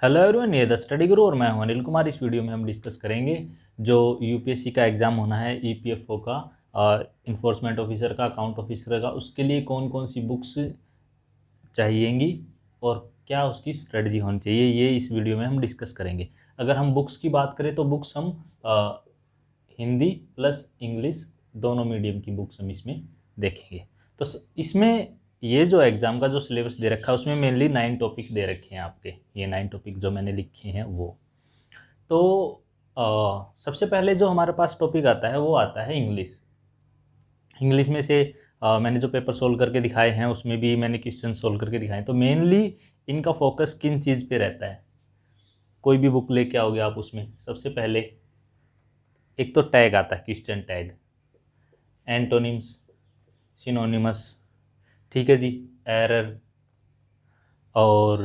Hello everyone, ये the study गुरु और मैं हूं अनिल कुमार। इस वीडियो में हम डिस्कस करेंगे जो यूपीएससी का एग्ज़ाम होना है ईपीएफओ का, इन्फोर्समेंट ऑफिसर का, अकाउंट ऑफिसर का, उसके लिए कौन कौन सी बुक्स चाहिएंगी और क्या उसकी स्ट्रेटजी होनी चाहिए, ये इस वीडियो में हम डिस्कस करेंगे। अगर हम बुक्स की बात करें तो बुक्स हम हिंदी प्लस इंग्लिश दोनों मीडियम की बुक्स हम इसमें देखेंगे। तो इसमें ये जो एग्ज़ाम का जो सिलेबस दे रखा है उसमें मेनली 9 टॉपिक दे रखे हैं आपके। ये 9 टॉपिक जो मैंने लिखे हैं वो तो सबसे पहले जो हमारे पास टॉपिक आता है वो आता है इंग्लिश। इंग्लिश में से मैंने जो पेपर सोल्व करके दिखाए हैं उसमें भी मैंने क्वेश्चन सोल्व करके दिखाए हैं। तो मेनली इनका फोकस किन चीज़ पे रहता है। कोई भी बुक लेके आओगे आप, उसमें सबसे पहले एक तो टैग आता है, क्वेश्चन टैग, एंटोनिम्स, सिनोनिमस, ठीक है जी, एरर, और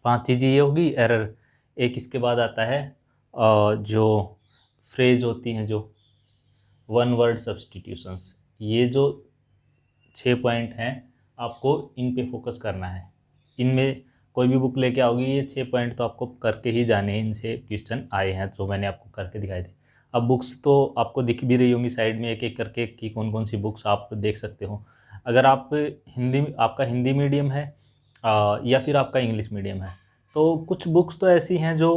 5 चीज़ें ये होगी एरर। एक इसके बाद आता है जो फ्रेज होती हैं, जो वन वर्ड सब्स्टिट्यूशंस। ये जो 6 पॉइंट हैं आपको इन पे फोकस करना है। इनमें कोई भी बुक लेके आओगी ये 6 पॉइंट तो आपको करके ही जाने हैं। इनसे क्वेश्चन आए हैं जो मैंने आपको करके दिखाए थे। अब बुक्स तो आपको दिख भी रही होंगी साइड में एक एक करके कि कौन कौन सी बुक्स आप देख सकते हो। अगर आप आपका हिंदी मीडियम है या फिर आपका इंग्लिश मीडियम है तो कुछ बुक्स तो ऐसी हैं जो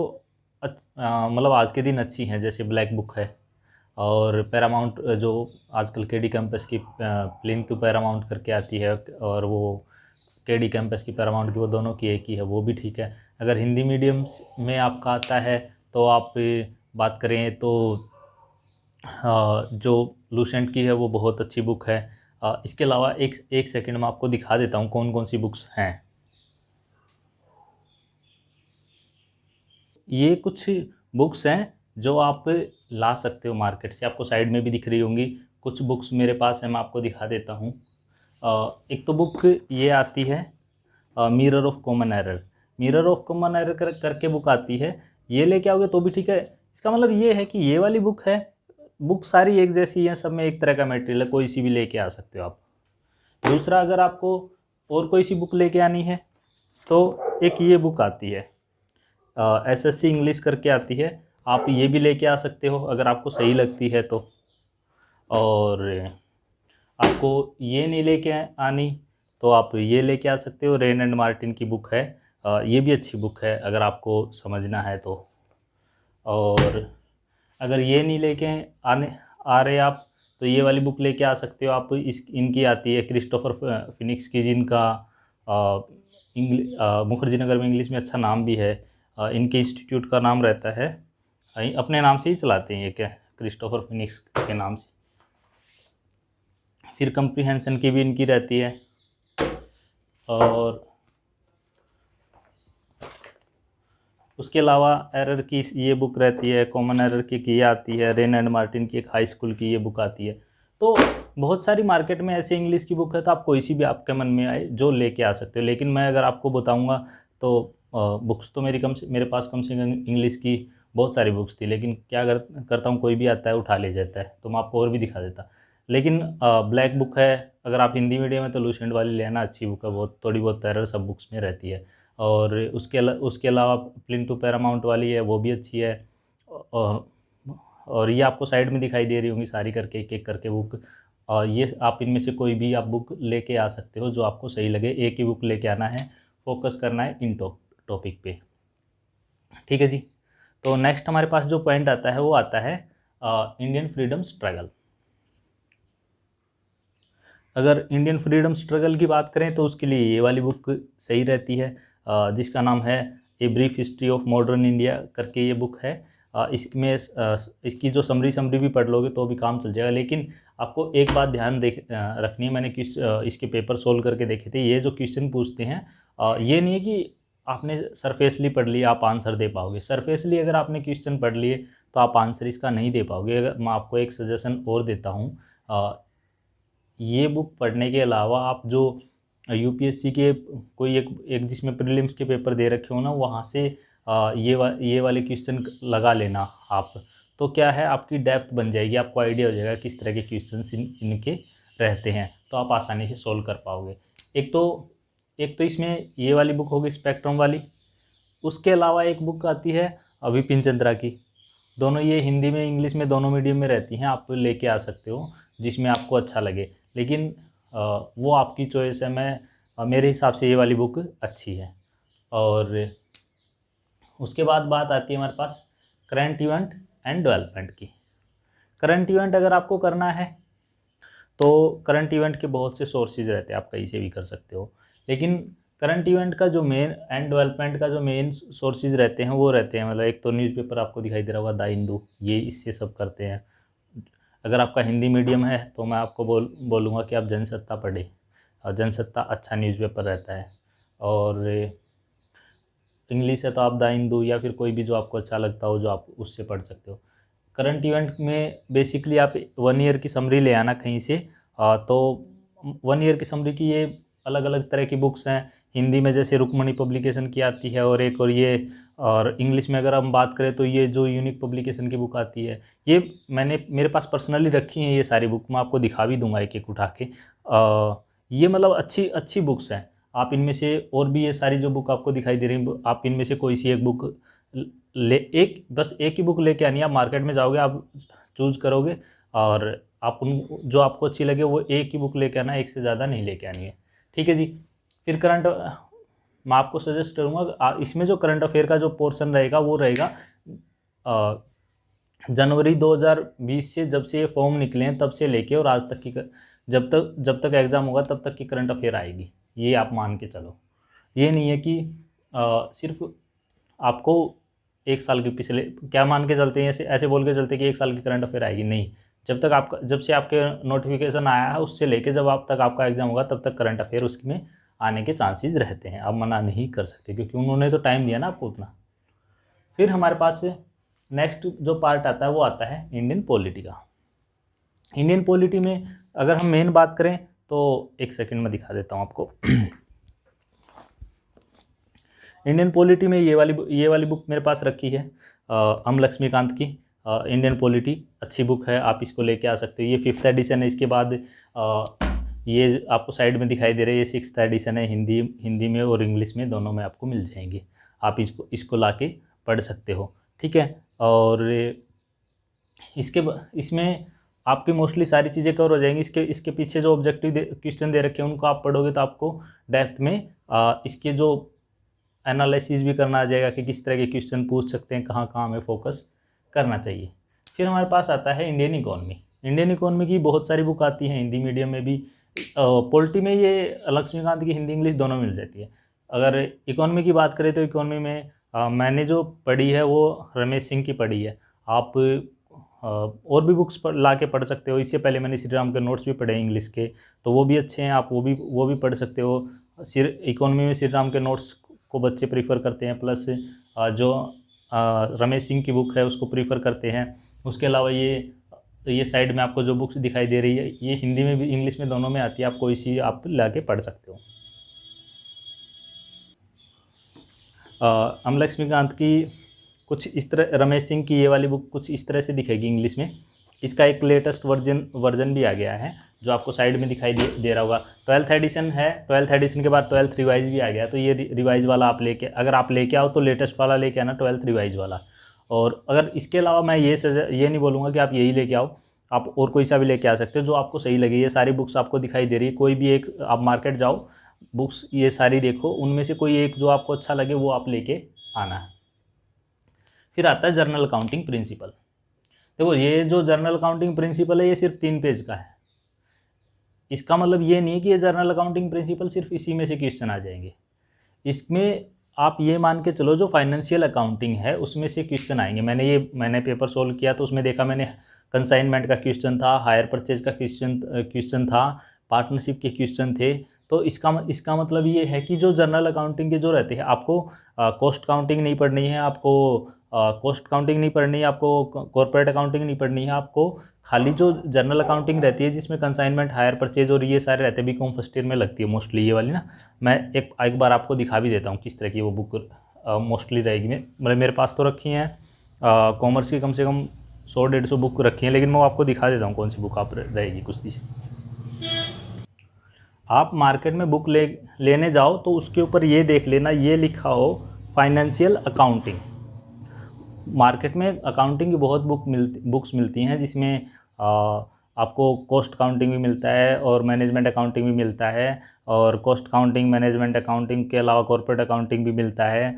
मतलब आज के दिन अच्छी हैं, जैसे ब्लैक बुक है और पैरामाउंट जो आजकल केडी कैंपस की प्लिंथ पैरामाउंट करके आती है, और वो केडी कैंपस की पैरामाउंट की वो दोनों की एक ही है, वो भी ठीक है। अगर हिंदी मीडियम में आपका आता है तो आप बात करें तो जो लूसेंट की है वो बहुत अच्छी बुक है। इसके अलावा एक सेकंड में आपको दिखा देता हूँ कौन कौन सी बुक्स हैं। ये कुछ बुक्स हैं जो आप ला सकते हो मार्केट से, आपको साइड में भी दिख रही होंगी। कुछ बुक्स मेरे पास है, मैं आपको दिखा देता हूँ। एक तो बुक ये आती है mirror of common error. Mirror of common error करके बुक आती है, ये लेके आओगे तो भी ठीक है। इसका मतलब ये है कि ये वाली बुक है, बुक सारी एक जैसी है, सब में एक तरह का मटेरियल है, कोई सी भी लेके आ सकते हो आप। दूसरा, अगर आपको और कोई सी बुक लेके आनी है तो एक ये बुक आती है एसएससी इंग्लिश करके आती है, आप ये भी लेके आ सकते हो अगर आपको सही लगती है तो। और आपको ये नहीं लेके आनी तो आप ये लेके आ सकते हो, रेन एंड मार्टिन की बुक है, ये भी अच्छी बुक है अगर आपको समझना है तो। और अगर ये नहीं लेके आ रहे आप तो ये वाली बुक लेके आ सकते हो आप। इनकी आती है क्रिस्टोफर फिनिक्स की, जिनका मुखर्जी नगर में इंग्लिश में अच्छा नाम भी है। इनके इंस्टीट्यूट का नाम रहता है, अपने नाम से ही चलाते हैं ये, क्या क्रिस्टोफर फिनिक्स के नाम से। फिर कंप्रीहेंशन की भी इनकी रहती है, और उसके अलावा एरर की ये बुक रहती है, कॉमन एरर की ये आती है, रेन एंड मार्टिन की एक हाई स्कूल की ये बुक आती है। तो बहुत सारी मार्केट में ऐसे इंग्लिश की बुक है, तो आप कोई सी भी आपके मन में आए जो लेके आ सकते हो। लेकिन मैं अगर आपको बताऊंगा तो बुक्स तो मेरे पास कम से कम इंग्लिश की बहुत सारी बुक्स थी, लेकिन क्या करता हूँ, कोई भी आता है उठा ले जाता है, तो मैं आपको और भी दिखा देता। लेकिन ब्लैक बुक है, अगर आप हिंदी मीडियम है तो लूसेंट वाली लेना, अच्छी बुक है, बहुत थोड़ी बहुत एरर सब बुक्स में रहती है। और उसके अलावा प्लिंथ टू पैरामाउंट वाली है, वो भी अच्छी है। और और ये आपको साइड में दिखाई दे रही होंगी सारी करके, एक एक करके बुक। और ये आप इनमें से कोई भी आप बुक लेके आ सकते हो जो आपको सही लगे। एक ही बुक लेके आना है, फोकस करना है इन टॉपिक पे, ठीक है जी। तो नेक्स्ट हमारे पास जो पॉइंट आता है वो आता है इंडियन फ्रीडम स्ट्रगल। अगर इंडियन फ्रीडम स्ट्रगल की बात करें तो उसके लिए ये वाली बुक सही रहती है, जिसका नाम है a brief history of modern India करके ये बुक है। इसमें इसकी जो समरी भी पढ़ लोगे तो भी काम चल जाएगा। लेकिन आपको एक बात ध्यान रखनी है, मैंने इसके पेपर सोल्व करके देखे थे। ये जो क्वेश्चन पूछते हैं ये नहीं है कि आपने सरफेसली पढ़ लिया आप आंसर दे पाओगे। सरफेसली अगर आपने क्वेश्चन पढ़ लिए तो आप आंसर इसका नहीं दे पाओगे। अगर मैं आपको एक सजेशन और देता हूँ, ये बुक पढ़ने के अलावा आप जो यूपीएससी के कोई एक जिसमें प्रीलिम्स के पेपर दे रखे हो ना, वहाँ से ये वाले क्वेश्चन लगा लेना आप। तो क्या है, आपकी डेप्थ बन जाएगी, आपको आइडिया हो जाएगा किस तरह के क्वेश्चन इनके रहते हैं, तो आप आसानी से सोल्व कर पाओगे। एक तो इसमें ये वाली बुक होगी स्पेक्ट्रम वाली, उसके अलावा एक बुक आती है विपिन चंद्रा की। दोनों ये हिंदी में इंग्लिश में दोनों मीडियम में रहती हैं, आप लेके आ सकते हो जिसमें आपको अच्छा लगे, लेकिन वो आपकी चॉइस है। मेरे हिसाब से ये वाली बुक अच्छी है। और उसके बाद बात आती है हमारे पास करंट इवेंट एंड डेवलपमेंट की। करंट इवेंट अगर आपको करना है तो करंट इवेंट के बहुत से सोर्सेज रहते हैं, आप कहीं से भी कर सकते हो, लेकिन करंट इवेंट का जो मेन एंड डेवलपमेंट का जो मेन सोर्सेज रहते हैं वो रहते हैं, मतलब एक तो न्यूज़पेपर आपको दिखाई दे रहा होगा द हिंदू, ये इससे सब करते हैं। अगर आपका हिंदी मीडियम है तो मैं आपको बोलूँगा कि आप जनसत्ता पढ़ें, और जनसत्ता अच्छा न्यूज़पेपर रहता है। और इंग्लिश है तो आप द हिंदू या फिर कोई भी जो आपको अच्छा लगता हो जो आप उससे पढ़ सकते हो। करंट इवेंट में बेसिकली आप 1 ईयर की समरी ले आना कहीं से, तो 1 ईयर की समरी की ये अलग अलग तरह की बुक्स हैं। हिंदी में जैसे रुक्मणी पब्लिकेशन की आती है, और एक और ये, और इंग्लिश में अगर हम बात करें तो ये जो यूनिक पब्लिकेशन की बुक आती है, ये मेरे पास पर्सनली रखी हैं ये सारी बुक, मैं आपको दिखा भी दूंगा एक एक उठा के। ये मतलब अच्छी अच्छी बुक्स हैं। आप इनमें से और भी ये सारी जो बुक आपको दिखाई दे रही हैं, आप इनमें से कोई सी एक बुक बस एक ही बुक लेके आनी है। आप मार्केट में जाओगे, आप चूज करोगे, और आप जो आपको अच्छी लगे वो एक ही बुक लेके आना, एक से ज़्यादा नहीं लेके आनी है, ठीक है जी। फिर मैं आपको सजेस्ट करूँगा, इसमें जो करंट अफेयर का जो पोर्शन रहेगा वो रहेगा जनवरी 2020 से, जब से ये फॉर्म निकले हैं तब से लेके और आज तक की, जब तक एग्ज़ाम होगा तब तक की करंट अफेयर आएगी, ये आप मान के चलो। ये नहीं है कि सिर्फ आपको एक साल के पिछले क्या मान के चलते हैं, ऐसे बोल के चलते कि एक साल की करंट अफेयर आएगी, नहीं। जब से आपके नोटिफिकेशन आया है उससे लेके जब आप तक आपका एग्ज़ाम होगा तब तक करंट अफेयर उसमें आने के चांसेस रहते हैं, आप मना नहीं कर सकते क्योंकि उन्होंने तो टाइम दिया ना आपको उतना। फिर हमारे पास नेक्स्ट जो पार्ट आता है वो आता है इंडियन पॉलिटी का। इंडियन पॉलिटी में अगर हम मेन बात करें तो एक सेकंड में दिखा देता हूँ आपको। इंडियन पॉलिटी में ये वाली बुक मेरे पास रखी है, एम लक्ष्मीकांत की इंडियन पॉलिटी, अच्छी बुक है, आप इसको लेके आ सकते हो। ये 5th एडिशन है। इसके बाद ये आपको साइड में दिखाई दे रहा है, ये 6th एडिशन है, हिंदी में और इंग्लिश में दोनों में आपको मिल जाएंगे, आप इसको ला के पढ़ सकते हो, ठीक है। और इसमें आपकी मोस्टली सारी चीज़ें कवर हो जाएंगी। इसके पीछे जो ऑब्जेक्टिव क्वेश्चन दे रखे हैं उनको आप पढ़ोगे तो आपको डेप्थ में इसके जो एनालिसिस भी करना आ जाएगा कि किस तरह के क्वेश्चन पूछ सकते हैं, कहाँ कहाँ हमें फोकस करना चाहिए। फिर हमारे पास आता है इंडियन इकोनॉमी। इंडियन इकोनॉमी की बहुत सारी बुक आती हैं, हिंदी मीडियम में भी, पॉलिटी में ये लक्ष्मीकांत की हिंदी इंग्लिश दोनों मिल जाती है। अगर इकोनॉमी की बात करें तो इकोनॉमी में मैंने जो पढ़ी है वो रमेश सिंह की पढ़ी है। आप और भी बुक्स ला के पढ़ सकते हो। इससे पहले मैंने श्री राम के नोट्स भी पढ़े इंग्लिश के, तो वो भी अच्छे हैं, आप वो भी पढ़ सकते हो। इकोनॉमी में श्री राम के नोट्स को बच्चे प्रीफर करते हैं, प्लस जो रमेश सिंह की बुक है उसको प्रीफर करते हैं। उसके अलावा ये साइड में आपको जो बुक्स दिखाई दे रही है ये हिंदी में भी इंग्लिश में दोनों में आती है, आप कोई सी आप ला के पढ़ सकते हो। एम लक्ष्मीकांत की कुछ इस तरह, रमेश सिंह की ये वाली बुक कुछ इस तरह से दिखेगी इंग्लिश में। इसका एक लेटेस्ट वर्जन भी आ गया है जो आपको साइड में दिखाई दे रहा होगा। 12th एडिशन है, 12th एडिशन के बाद 12th रिवाइज भी आ गया, तो ये रिवाइज वाला अगर आप लेके आओ तो लेटेस्ट वाला लेके आना, 12th रिवाइज वाला। और अगर इसके अलावा मैं ये नहीं बोलूँगा कि आप यही लेके आओ, आप और कोई सा भी लेके आ सकते हो जो आपको सही लगे। ये सारी बुक्स आपको दिखाई दे रही है, कोई भी एक आप मार्केट जाओ, बुक्स ये सारी देखो, उनमें से कोई एक जो आपको अच्छा लगे वो आप लेके आना है। फिर आता है जर्नल अकाउंटिंग प्रिंसिपल। देखो ये जो जर्नल अकाउंटिंग प्रिंसिपल है ये सिर्फ 3 पेज का है। इसका मतलब ये नहीं है कि ये जर्नल अकाउंटिंग प्रिंसिपल सिर्फ इसी में से क्वेश्चन आ जाएंगे। इसमें आप ये मान के चलो जो फाइनेंशियल अकाउंटिंग है उसमें से क्वेश्चन आएंगे। मैंने पेपर सोल्व किया तो उसमें देखा मैंने, कंसाइनमेंट का क्वेश्चन था, हायर परचेज का क्वेश्चन था, पार्टनरशिप के क्वेश्चन थे। तो इसका मतलब ये है कि जो जर्नल अकाउंटिंग के जो रहते हैं, आपको कॉस्ट काउंटिंग नहीं पढ़नी है, आपको कॉस्ट काउंटिंग नहीं पढ़नी है, आपको कॉर्पोरेट अकाउंटिंग नहीं पढ़नी है, आपको खाली जो जर्नल अकाउंटिंग रहती है जिसमें कंसाइनमेंट, हायर परचेज और ये सारे रहते हैं, बीकॉम फर्स्ट ईयर में लगती है मोस्टली ये वाली ना। मैं एक बार आपको दिखा भी देता हूँ किस तरह की वो बुक मोस्टली रहेगी। मतलब मेरे पास तो रखी हैं कॉमर्स की कम से कम 100-150 बुक रखी हैं, लेकिन मैं आपको दिखा देता हूँ कौन सी बुक आप रहेगी कुछ दी। आप मार्केट में बुक लेने जाओ तो उसके ऊपर ये देख लेना, ये लिखा हो फाइनेंशियल अकाउंटिंग। मार्केट में अकाउंटिंग की बहुत बुक्स मिलती हैं, जिसमें आपको कॉस्ट अकाउंटिंग भी मिलता है और मैनेजमेंट अकाउंटिंग भी मिलता है, और कॉस्ट अकाउंटिंग मैनेजमेंट अकाउंटिंग के अलावा कॉर्पोरेट अकाउंटिंग भी मिलता है।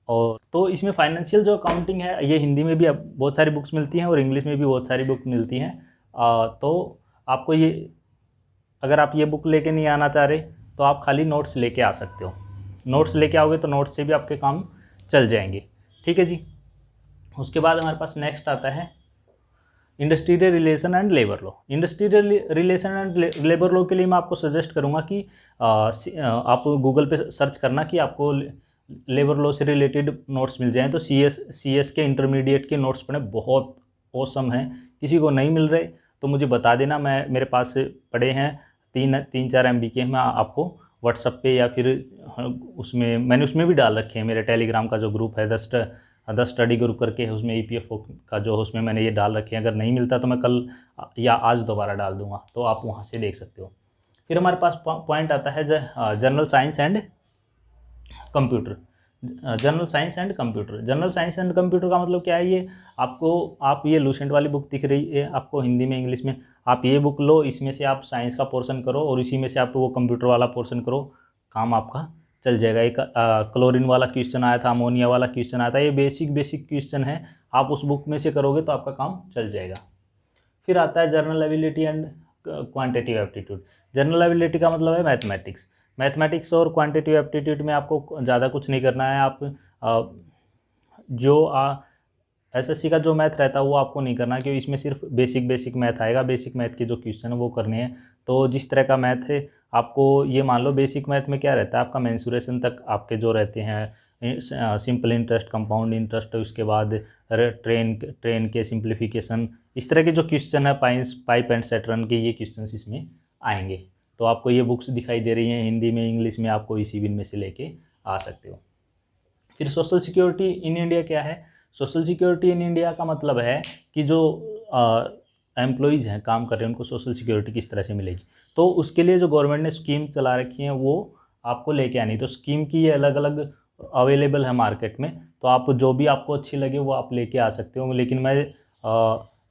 और तो इसमें फाइनेंशियल जो अकाउंटिंग है ये हिंदी में भी अब बहुत सारी बुक्स मिलती हैं और इंग्लिश में भी बहुत सारी बुक मिलती हैं। तो आपको ये, अगर आप ये बुक लेके नहीं आना चाह रहे तो आप खाली नोट्स लेके आ सकते हो। नोट्स लेके आओगे तो नोट्स से भी आपके काम चल जाएंगे। ठीक है जी। उसके बाद हमारे पास नेक्स्ट आता है industrial relation and labour law. Industrial relation and labour law के लिए मैं आपको सजेस्ट करूंगा कि आप गूगल पे सर्च करना कि आपको लेबर लॉ से रिलेटेड नोट्स मिल जाएं। तो सीएस के इंटरमीडिएट के नोट्स पढ़े, बहुत ऑसम हैं। किसी को नहीं मिल रहे तो मुझे बता देना, मेरे पास पड़े हैं 3-4 MB के। मैं आपको व्हाट्सएप पे या फिर मैंने उसमें भी डाल रखे हैं। मेरे टेलीग्राम का जो ग्रुप है द स्टडी ग्रुप करके है, उसमें EPFO का जो, उसमें मैंने ये डाल रखे हैं। अगर नहीं मिलता तो मैं कल या आज दोबारा डाल दूंगा, तो आप वहाँ से देख सकते हो। फिर हमारे पास पॉइंट आता है general science and computer. General science and computer, general science and computer का मतलब क्या है? ये आप ये लूसेंट वाली बुक दिख रही है आपको हिंदी में इंग्लिश में, आप ये बुक लो, इसमें से आप साइंस का पोर्शन करो और इसी में से आप वो कंप्यूटर वाला पोर्शन करो, काम आपका चल जाएगा। एक क्लोरीन वाला क्वेश्चन आया था, अमोनिया वाला क्वेश्चन आया था, ये बेसिक क्वेश्चन है, आप उस बुक में से करोगे तो आपका काम चल जाएगा। फिर आता है general ability and quantitative aptitude. General ability का मतलब है मैथमेटिक्स और क्वांटिटेटिव एप्टीट्यूड में आपको ज़्यादा कुछ नहीं करना है। आप जो SSC का जो मैथ रहता है वो आपको नहीं करना, क्योंकि इसमें सिर्फ बेसिक मैथ आएगा। बेसिक मैथ के जो क्वेश्चन है वो करने हैं। तो जिस तरह का मैथ है, आपको ये मान लो बेसिक मैथ में क्या रहता है, आपका मेंसुरेशन तक आपके जो रहते हैं, सिंपल इंटरेस्ट, कंपाउंड इंटरेस्ट, उसके बाद ट्रेन के सिंप्लीफिकेशन, इस तरह के जो क्वेश्चन है, पाइप एंड सेटरन के, ये क्वेश्चन इसमें आएंगे। तो आपको ये बुक्स दिखाई दे रही हैं हिंदी में, इंग्लिश में, आपको इसी बिन में से लेके आ सकते हो। फिर सोशल सिक्योरिटी इन इंडिया क्या है? सोशल सिक्योरिटी इन इंडिया का मतलब है कि जो एम्प्लॉइज़ हैं, काम कर रहे हैं, उनको सोशल सिक्योरिटी किस तरह से मिलेगी। तो उसके लिए जो गवर्नमेंट ने स्कीम चला रखी है वो आपको लेके आनी। तो स्कीम की ये अलग अलग अवेलेबल है मार्केट में, तो आप जो भी आपको अच्छी लगे वो आप लेके आ सकते हो। लेकिन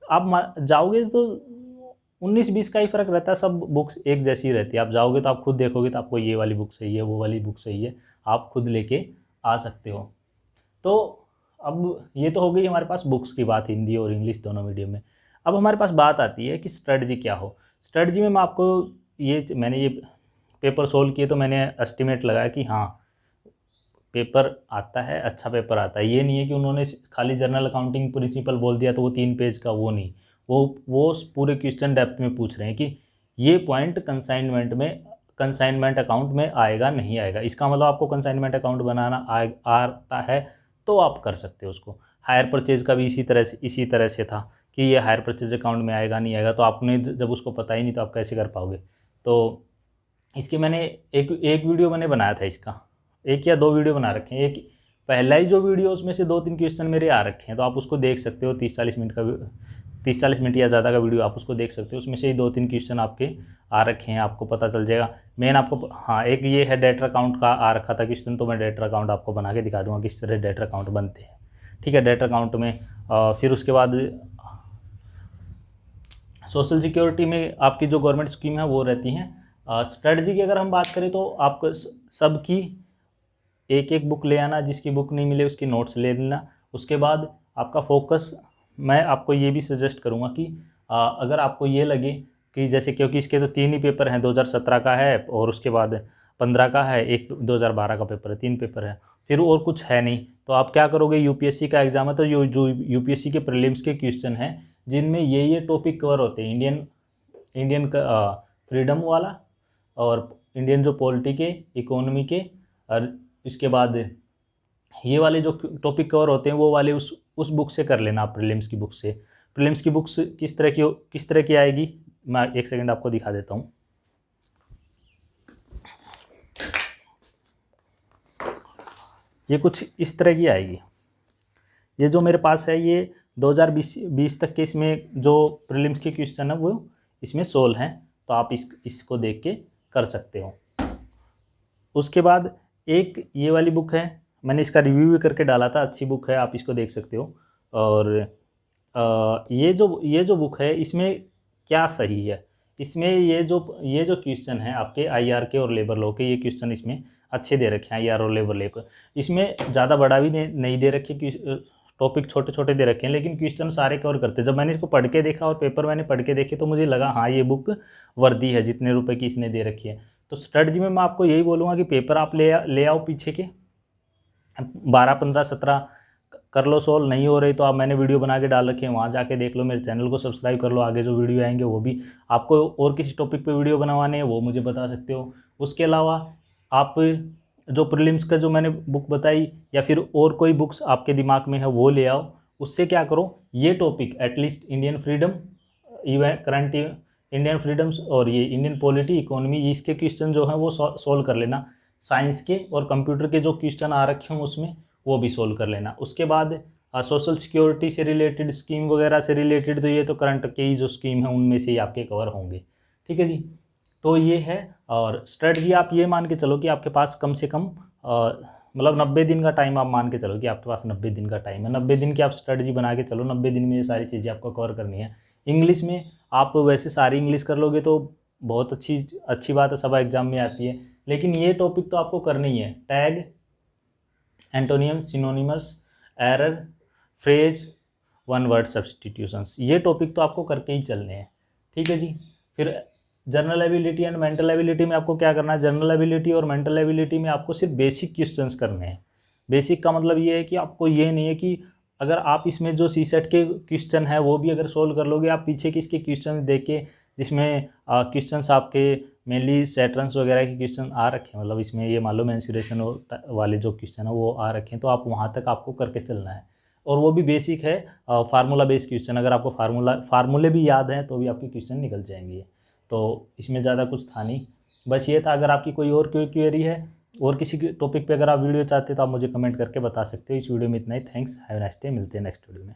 आप जाओगे तो 19-20 का ही फ़र्क रहता है, सब बुक्स एक जैसी रहती है। आप जाओगे तो आप खुद देखोगे तो आपको ये वाली बुक सही है, वो वाली बुक सही है, आप खुद लेके आ सकते हो। तो अब ये तो हो गई हमारे पास बुक्स की बात, हिंदी और इंग्लिश दोनों मीडियम में। अब हमारे पास बात आती है कि स्ट्रेटजी क्या हो। स्ट्रेटजी में मैं आपको मैंने ये पेपर सोल्व किए तो मैंने एस्टिमेट लगाया कि हाँ पेपर आता है, अच्छा पेपर आता है। ये नहीं है कि उन्होंने खाली जर्नल अकाउंटिंग प्रिंसिपल बोल दिया तो वो 3 पेज का, वो नहीं, वो पूरे क्वेश्चन डेप्थ में पूछ रहे हैं कि ये पॉइंट कंसाइनमेंट अकाउंट में आएगा नहीं आएगा। इसका मतलब आपको कंसाइनमेंट अकाउंट बनाना आता है तो आप कर सकते हो उसको। हायर परचेज का भी इसी तरह से था कि ये हायर परचेज अकाउंट में आएगा नहीं आएगा, तो आपने जब उसको पता ही नहीं तो आप कैसे कर पाओगे। तो इसकी मैंने एक वीडियो मैंने बनाया था, इसका 1 या 2 वीडियो बना रखे हैं। एक पहला ही जो वीडियो, उसमें से 2-3 क्वेश्चन मेरे आ रखे हैं, तो आप उसको देख सकते हो। 30-40 मिनट या ज़्यादा का वीडियो आप उसको देख सकते हो। उसमें से ही 2-3 क्वेश्चन आपके आ रखे हैं, आपको पता चल जाएगा। मेन आपको, हाँ, एक ये है डेटर अकाउंट का आ रखा था क्वेश्चन, तो मैं डेटर अकाउंट आपको बना के दिखा दूंगा किस तरह डेटर अकाउंट बनते हैं। ठीक है, डेटर अकाउंट में फिर उसके बाद सोशल सिक्योरिटी में आपकी जो गवर्नमेंट स्कीम है वो रहती हैं। स्ट्रेटजी की अगर हम बात करें तो आपको सबकी एक बुक ले आना, जिसकी बुक नहीं मिले उसकी नोट्स ले लेना। उसके बाद आपका फोकस, मैं आपको ये भी सजेस्ट करूँगा कि अगर आपको ये लगे कि जैसे, क्योंकि इसके तो 3 ही पेपर हैं, 2017 का है और उसके बाद 15 का है, एक 2012 का पेपर है, 3 पेपर है, फिर और कुछ है नहीं, तो आप क्या करोगे? UPSC का एग्ज़ाम है तो जो UPSC के प्रीलिम्स के क्वेश्चन हैं जिनमें ये टॉपिक कवर होते हैं, इंडियन का फ्रीडम वाला और इंडियन जो पॉलिटी के, इकोनॉमी के, और इसके बाद ये वाले जो टॉपिक कवर होते हैं वो वाले उस बुक से कर लेना आप, प्रीलिम्स की बुक से। प्रीलिम्स की बुक्स किस तरह की आएगी, मैं 1 सेकंड आपको दिखा देता हूँ। ये कुछ इस तरह की आएगी। ये जो मेरे पास है ये 2020 तक के इसमें जो प्रीलिम्स के क्वेश्चन है वो इसमें सोल्व हैं, तो आप इसको देख के कर सकते हो। उसके बाद एक ये वाली बुक है, मैंने इसका रिव्यू भी करके डाला था, अच्छी बुक है, आप इसको देख सकते हो। और ये जो बुक है इसमें क्या सही है, इसमें ये जो क्वेश्चन है आपके आईआर के और लेबर लॉ के, ये क्वेश्चन इसमें अच्छे दे रखे हैं आईआर और लेबर लॉ को। इसमें ज़्यादा बड़ा भी नहीं दे रखे कि टॉपिक छोटे छोटे दे रखे हैं, लेकिन क्वेश्चन सारे कवर करते हैं। जब मैंने इसको पढ़ के देखा और पेपर मैंने पढ़ के देखे तो मुझे लगा हाँ ये बुक वर्दी है जितने रुपए की इसने दे रखी है। तो स्ट्रेटजी में मैं आपको यही बोलूँगा कि पेपर आप ले आओ पीछे के 12, 15, 17 कर लो सोल्व। नहीं हो रही तो आप मैंने वीडियो बना के डाल रखे हैं, वहाँ जाके देख लो, मेरे चैनल को सब्सक्राइब कर लो। आगे जो वीडियो आएंगे वो भी आपको, और किसी टॉपिक पे वीडियो बनवाने हैं वो मुझे बता सकते हो। उसके अलावा आप जो प्रीलिम्स का जो मैंने बुक बताई या फिर और कोई बुक्स आपके दिमाग में है वो ले आओ। उससे क्या करो, ये topic at least Indian freedom, event current Indian freedoms और ये इंडियन पॉलिटी इकोनॉमी, इसके क्वेश्चन जो हैं वो सॉल्व कर लेना। साइंस के और कंप्यूटर के जो क्वेश्चन आ रखे हों उसमें वो भी सोल्व कर लेना। उसके बाद सोशल सिक्योरिटी से रिलेटेड, स्कीम वगैरह से रिलेटेड, तो ये तो करंट के ही जो स्कीम है उनमें से ही आपके कवर होंगे। ठीक है जी, तो ये है। और स्ट्रेटजी आप ये मान के चलो कि आपके पास कम से कम मतलब 90 दिन का टाइम आप मान के चलो कि आपके पास 90 दिन का टाइम है। 90 दिन की आप स्ट्रेटजी बना के चलो, 90 दिन में ये सारी चीज़ें आपको कवर करनी है। इंग्लिश में आप वैसे सारी इंग्लिश कर लोगे तो बहुत अच्छी बात है, सब एग्जाम में आती है, लेकिन ये टॉपिक तो आपको करनी ही है। Tag, antonym, synonymous, error, phrase, one word substitutions, ये टॉपिक तो आपको करके ही चलने हैं। ठीक है जी। फिर general ability and mental ability में आपको क्या करना है, जनरल एबिलिटी और मेंटल एबिलिटी में आपको सिर्फ बेसिक क्वेश्चंस करने हैं। बेसिक का मतलब ये है कि आपको ये नहीं है कि अगर आप इसमें जो सीसेट के क्वेश्चन है वो भी अगर सोल्व कर लोगे, आप पीछे के इसके क्वेश्चन देख के, जिसमें क्वेश्चंस आपके मेनली सैटर्न्स वगैरह के क्वेश्चन आ रखे हैं, मतलब इसमें ये मान लो मेंसुरेशन वाले जो क्वेश्चन है वो आ रखे हैं, तो आप वहाँ तक आपको करके चलना है। और वो भी बेसिक है, फार्मूला बेस्ड क्वेश्चन, अगर आपको फार्मूले भी याद हैं तो भी आपके क्वेश्चन निकल जाएंगे। तो इसमें ज़्यादा कुछ था नहीं, बस ये था। अगर आपकी कोई क्वेरी है और किसी टॉपिक पे अगर आप वीडियो चाहते हैं तो आप मुझे कमेंट करके बता सकते हो। इस वीडियो में इतना ही। Thanks, have a nice day, मिलते हैं नेक्स्ट वीडियो में।